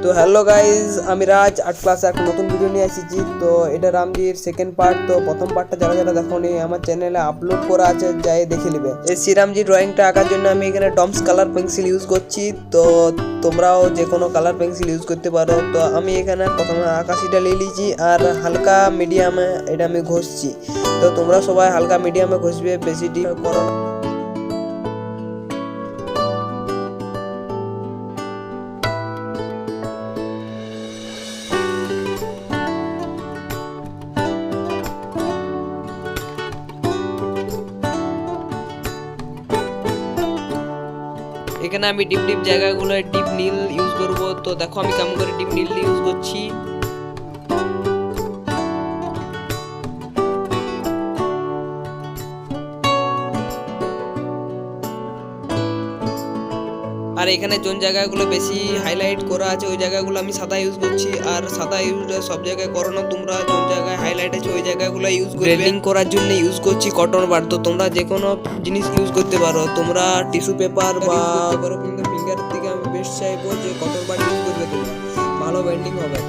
তো hello guys, আমি রাজ art ক্লাসে একটা নতুন ভিডিও নিয়ে এসেছি। তো এটা রামজির সেকেন্ড পার্ট। তো প্রথম পার্টটা যারা যারা দেখোনি আমার চ্যানেলে আপলোড করা আছে, যাই দেখে নেবে। এই শ্রীরামজি ড্রয়িংটা আঁকার জন্য আমি এখানে ডমস কালার পেন্সিল ইউজ করছি। তো তোমরাও যে কোনো কালার পেন্সিল ইউজ করতে পারো। তো আমি এখানে প্রথমে আকাশিটা নিয়ে নিয়েছি আর হালকা মিডিয়ামে এটা আমি ঘষছি। তো তোমরা সবাই হালকা মিডিয়ামে ঘষবে, বেশি ডিপ করো না। এখানে আমি ডিপ ডিপ জায়গাগুলো ডিপ নীল ইউজ করব। তো দেখো আমি কেমন করে ডিপ নীল ইউজ করছি। আর এখানে কোন জায়গাগুলো বেশি হাইলাইট করা আছে ওই জায়গাগুলো আমি সাদা ইউজ করছি। আর সাদা ইউজ সব জায়গায় করো না, তোমরা কোন জায়গায় হাইলাইট আছে ওই জায়গাগুলো ইউজ করবে। ব্লেন্ডিং করার জন্য ইউজ করছি কটন বার। তো তোমরা যে কোনো জিনিস ইউজ করতে পারো, তোমরা টিস্যু পেপার বা পারো, কিন্তু ফিঙ্গারের থেকে আমি বেস্ট চাইবো যে কটন বার ইউজ করবে, তোমরা ভালো ব্লেন্ডিং হবে।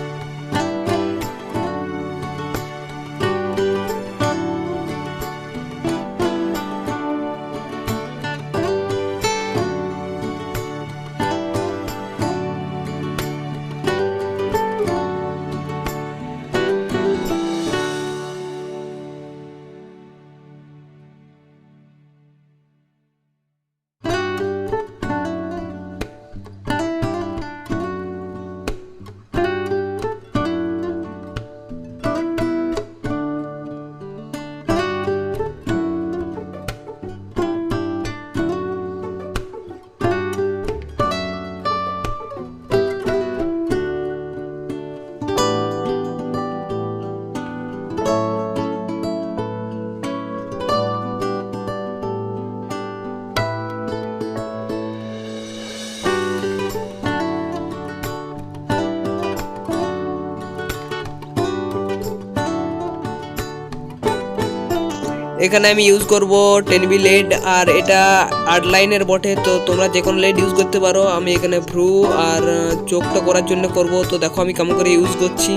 এখানে আমি ইউজ করব 10B লেড, আর এটা আর্টলাইনের বটে। তো তোমরা যে কোনো লেড ইউজ করতে পারো। আমি এখানে ভ্রু আর চোখটা করার জন্য করব। তো দেখো আমি কেমন করে ইউজ করছি।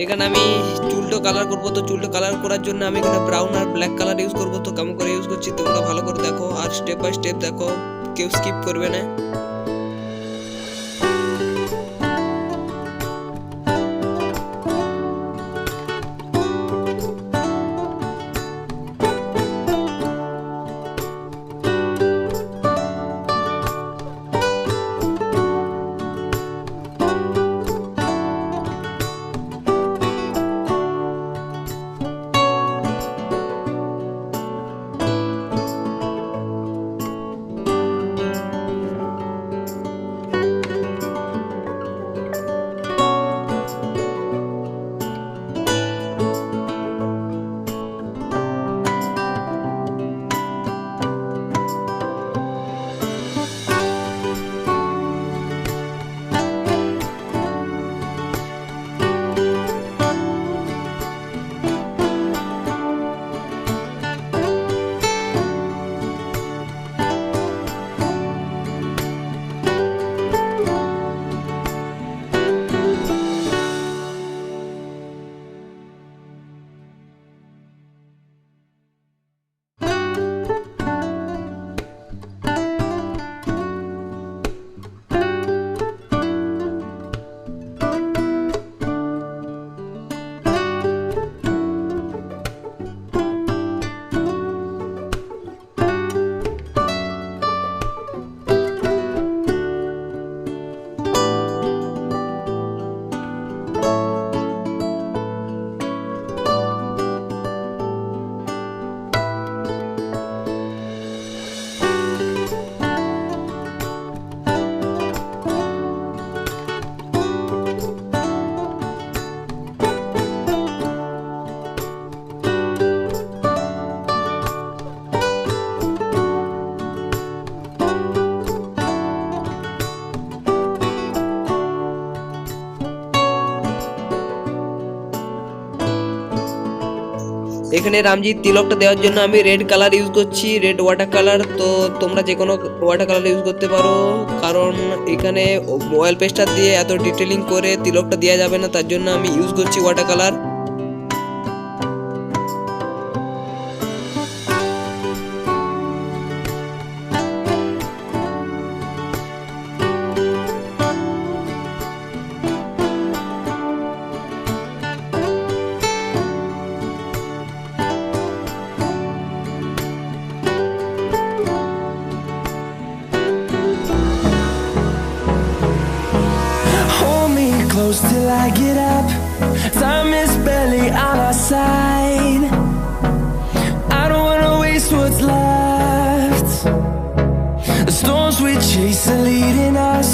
এখানে আমি চুলটা কালার করব। তো চুলটা কালার করার জন্য আমি এখানে ব্রাউন আর ব্ল্যাক কালার ইউজ করব। তো কেমন করে ইউজ করছি তোমরা ভালো করে দেখো আর স্টেপ বাই স্টেপ দেখো, কেউ স্কিপ করবে না। এখানে রামজির তিলকটা দেওয়ার জন্য আমি রেড কালার ইউজ করছি, রেড ওয়াটার কালার। তো তোমরা যে কোনো ওয়াটার কালার ইউজ করতে পারো, কারণ এখানে অয়েল পেস্টার দিয়ে এত ডিটেলিং করে তিলকটা দেওয়া যাবে না, তার জন্য আমি ইউজ করছি water colour. Till I get up, time is barely on our side. I don't wanna waste what's left. The storms we chase are leading us